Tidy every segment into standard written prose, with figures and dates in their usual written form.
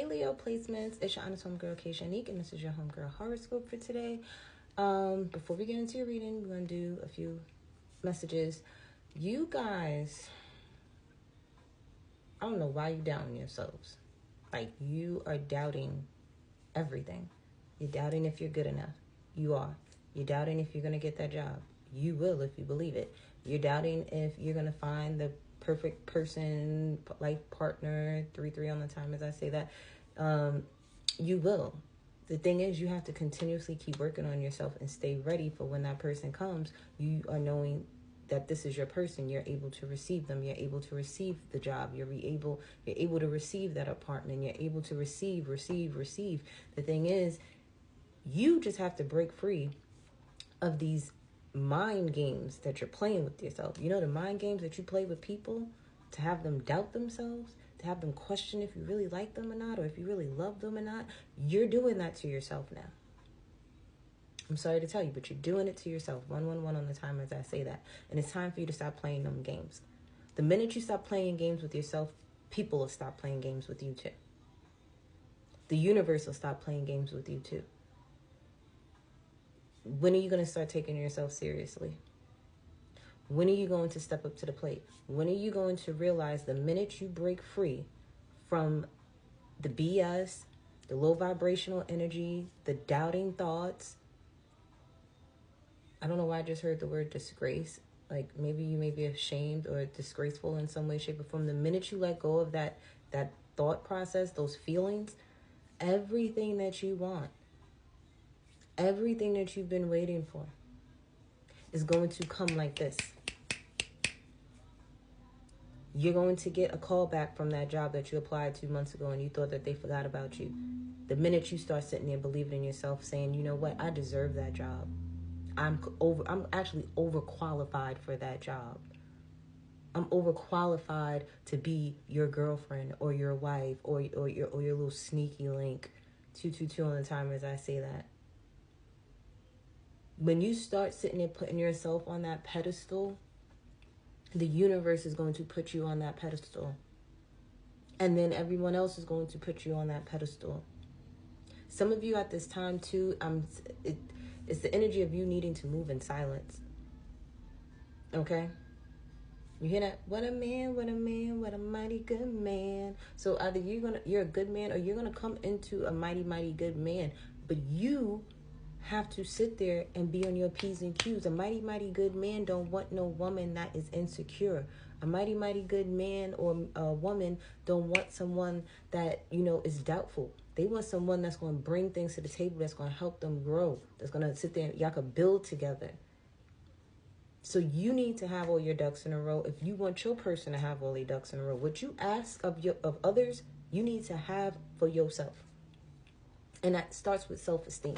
Hey Leo placements, it's your honest homegirl 𝑇ℎ𝑒 𝐻𝑜𝑛𝑒𝑠𝑡 and this is your homegirl horoscope for today. Before we get into your reading, we're going to do a few messages. You guys, I don't know why you doubting yourselves. Like, you are doubting everything. You're doubting if you're good enough. You are. You're doubting if you're going to get that job. You will if you believe it. You're doubting if you're going to find the perfect person, life partner, 3-3 on the time as I say that. You will. The thing is, you have to continuously keep working on yourself and stay ready for when that person comes. You are knowing that this is your person. You're able to receive them. You're able to receive the job. You're able to receive that apartment. You're able to receive. The thing is, you just have to break free of these mind games that you're playing with yourself. You know, the mind games that you play with people to have them doubt themselves, to have them question if you really like them or not, or if you really love them or not. You're doing that to yourself now. I'm sorry to tell you, but you're doing it to yourself. 111 on the time as I say that. And it's time for you to stop playing them games. The minute you stop playing games with yourself, people will stop playing games with you too. The universe will stop playing games with you too. When are you going to start taking yourself seriously? When are you going to step up to the plate? When are you going to realize the minute you break free from the BS, the low vibrational energy, the doubting thoughts? I don't know why I just heard the word disgrace. Like, maybe you may be ashamed or disgraceful in some way, shape, or form. The minute you let go of that thought process, those feelings, everything that you want, everything that you've been waiting for is going to come like this. You're going to get a call back from that job that you applied 2 months ago and you thought that they forgot about you. The minute you start sitting there believing in yourself, saying, you know what, I deserve that job. I'm actually overqualified for that job. I'm overqualified to be your girlfriend or your wife or your little sneaky link. 222 on the timer as I say that. When you start sitting there putting yourself on that pedestal, the universe is going to put you on that pedestal. And then everyone else is going to put you on that pedestal. Some of you at this time too, it's the energy of you needing to move in silence. Okay? You hear that? What a man, what a man, what a mighty good man. So either you're a good man or you're gonna come into a mighty, mighty good man. But you have to sit there and be on your P's and Q's. A mighty, mighty good man don't want no woman that is insecure. A mighty, mighty good man or a woman don't want someone that, is doubtful. They want someone that's going to bring things to the table, that's going to help them grow, that's going to sit there and y'all can build together. So you need to have all your ducks in a row. If you want your person to have all their ducks in a row, what you ask of others, you need to have for yourself. And that starts with self-esteem.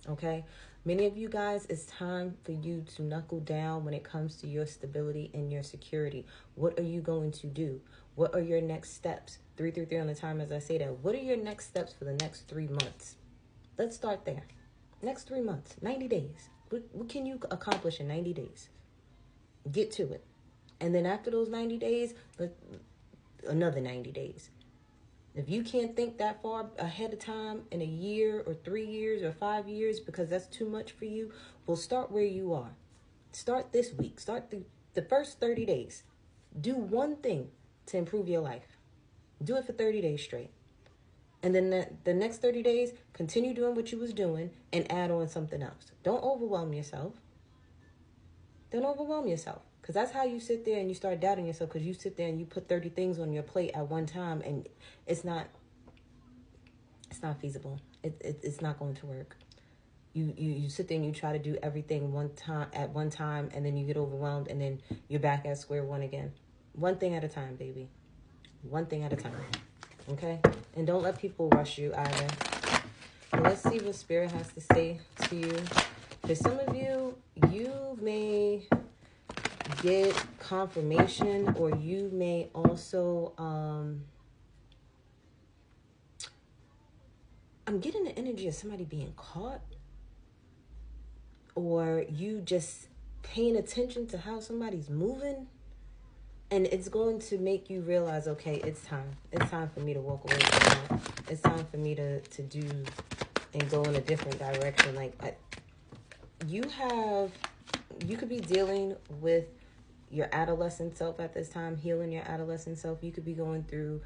Okay, many of you guys, it's time for you to knuckle down when it comes to your stability and your security. What are you going to do? What are your next steps? 333 on the time as I say that. What are your next steps for the next 3 months? Let's start there. Next 3 months, 90 days. What can you accomplish in 90 days? Get to it. And then after those 90 days, another 90 days. If you can't think that far ahead of time in a year or 3 years or 5 years because that's too much for you, well, start where you are. Start this week. Start the first 30 days. Do one thing to improve your life. Do it for 30 days straight. And then the next 30 days, continue doing what you was doing and add on something else. Don't overwhelm yourself. Don't overwhelm yourself. Because that's how you sit there and you start doubting yourself, because you sit there and you put 30 things on your plate at one time and it's not feasible. It's not going to work. You sit there and you try to do everything at one time and then you get overwhelmed and then you're back at square one again. One thing at a time, baby. One thing at a time. Okay? And don't let people rush you either. So let's see what Spirit has to say to you. For some of you, you may get confirmation, or you may also I'm getting the energy of somebody being caught, or you just paying attention to how somebody's moving. And it's going to make you realize, okay, it's time. It's time for me to walk away from that. It's time for me to do and go in a different direction. Like, you could be dealing with your adolescent self at this time, healing your adolescent self. You could be going through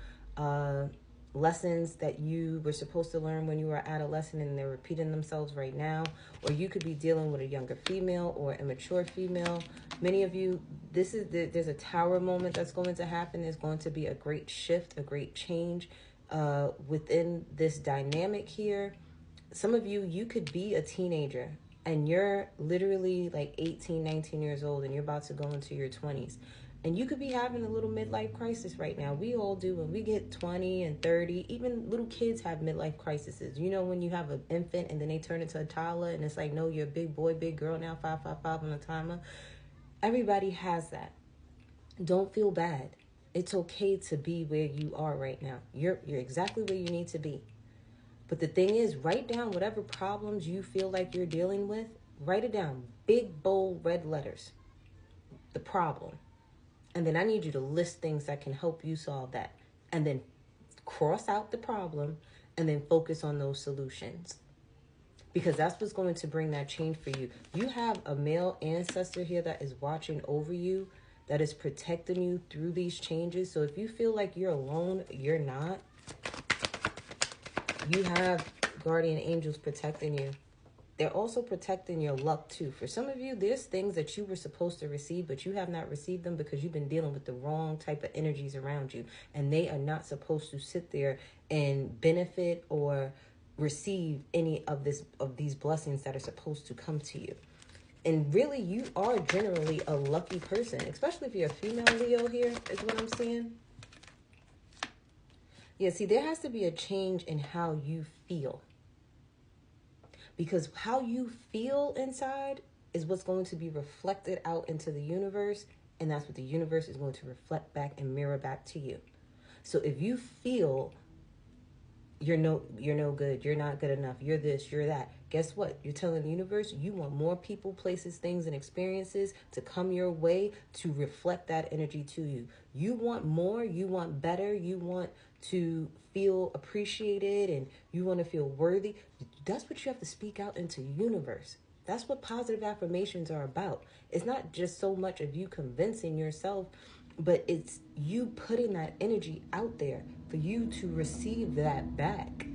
lessons that you were supposed to learn when you were adolescent and they're repeating themselves right now. Or you could be dealing with a younger female or a mature female. Many of you, there's a tower moment that's going to happen. There's going to be a great shift, a great change within this dynamic here. Some of you could be a teenager and you're literally like 18, 19 years old and you're about to go into your 20s. And you could be having a little midlife crisis right now. We all do. When we get 20 and 30, even little kids have midlife crises. You know, when you have an infant and then they turn into a toddler and it's like, no, you're a big boy, big girl now, 555 on the timer. Everybody has that. Don't feel bad. It's okay to be where you are right now. You're exactly where you need to be. But the thing is, write down whatever problems you feel like you're dealing with. Write it down. Big, bold, red letters. The problem. And then I need you to list things that can help you solve that. And then cross out the problem and then focus on those solutions. Because that's what's going to bring that change for you. You have a male ancestor here that is watching over you, that is protecting you through these changes. So if you feel like you're alone, you're not. You have guardian angels protecting you. They're also protecting your luck too. For some of you, there's things that you were supposed to receive, but you have not received them because you've been dealing with the wrong type of energies around you. And they are not supposed to sit there and benefit or receive any of these blessings that are supposed to come to you. And really, you are generally a lucky person, especially if you're a female Leo here, is what I'm saying. Yeah, see, there has to be a change in how you feel. Because how you feel inside is what's going to be reflected out into the universe. And that's what the universe is going to reflect back and mirror back to you. So if you feel you're no good, you're not good enough, you're this, you're that, guess what? You're telling the universe you want more people, places, things, and experiences to come your way to reflect that energy to you. You want more, you want better, you want to feel appreciated, and you want to feel worthy. That's what you have to speak out into the universe. That's what positive affirmations are about. It's not just so much of you convincing yourself, but it's you putting that energy out there for you to receive that back.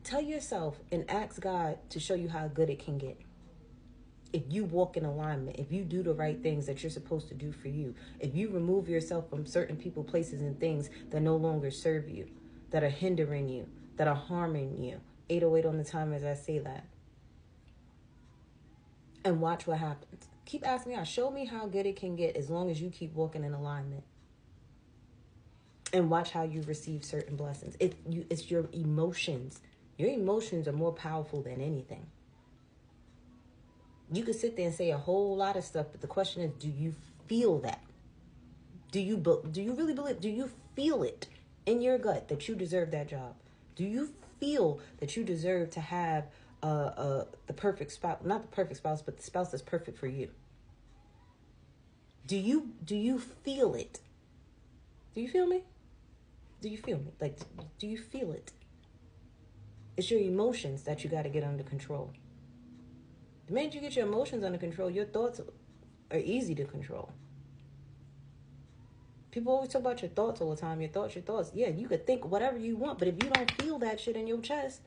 Tell yourself and ask God to show you how good it can get. If you walk in alignment, if you do the right things that you're supposed to do for you, if you remove yourself from certain people, places, and things that no longer serve you, that are hindering you, that are harming you. 808 on the time as I say that. And watch what happens. Keep asking God, show me how good it can get as long as you keep walking in alignment. And watch how you receive certain blessings. It's your emotions. Your emotions are more powerful than anything. You could sit there and say a whole lot of stuff, but the question is, do you feel that? Do you really believe? Do you feel it in your gut that you deserve that job? Do you feel that you deserve to have the perfect spouse? Not the perfect spouse, but the spouse that's perfect for you. Do you feel it? Do you feel me? Do you feel me? Like, do you feel it? It's your emotions that you got to get under control. The minute you get your emotions under control, your thoughts are easy to control. People always talk about your thoughts all the time. Your thoughts. Yeah, you could think whatever you want, but if you don't feel that shit in your chest,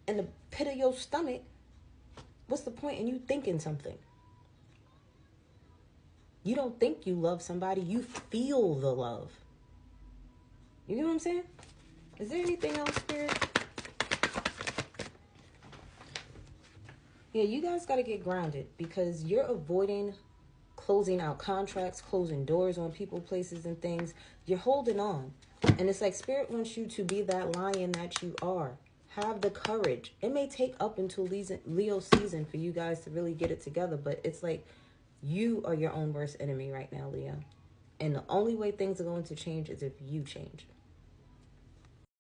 in the pit of your stomach, what's the point in you thinking something? You don't think you love somebody. You feel the love. You know what I'm saying? Is there anything else, Spirit? Yeah, you guys got to get grounded because you're avoiding closing out contracts, closing doors on people, places, and things. You're holding on. And it's like Spirit wants you to be that lion that you are. Have the courage. It may take up until Leo season for you guys to really get it together, but it's like you are your own worst enemy right now, Leo. And the only way things are going to change is if you change.